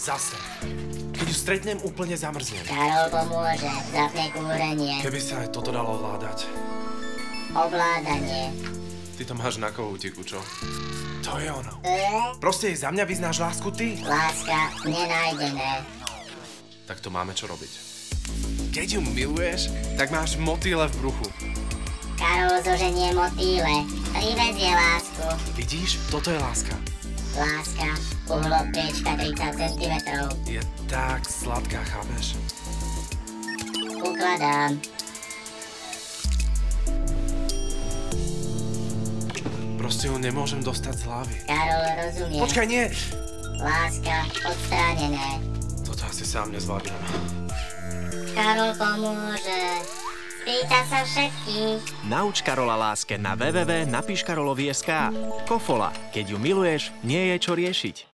Zase. Keď ju stretnem, úplne zamrznem. Karol pomôže, zapne kúrenie. Keby sa aj toto dalo ovládať. Ovládanie. Ty to máš na kohútiku, čo? To je ono. Proste jej za mňa vyznáš lásku ty? Láska nenájdené. Tak to máme čo robiť. Keď ju miluješ, tak máš motýle v bruchu. Karol zoženie motýle, privezie lásku. Vidíš? Toto je láska. Láska, uhlo priečka 30 cm. Je tak sladká, chápeš? Ukladám. Proste ju nemôžem dostať z hlavy. Karol rozumie. Počkaj, nie! Láska odstránené. Toto asi sám nezvládnem. Karol pomôže. Spýta sa všetkých. Nauč Karola láske na www.napíškarolovi.sk. Kofola. Keď ju miluješ, nie je čo riešiť.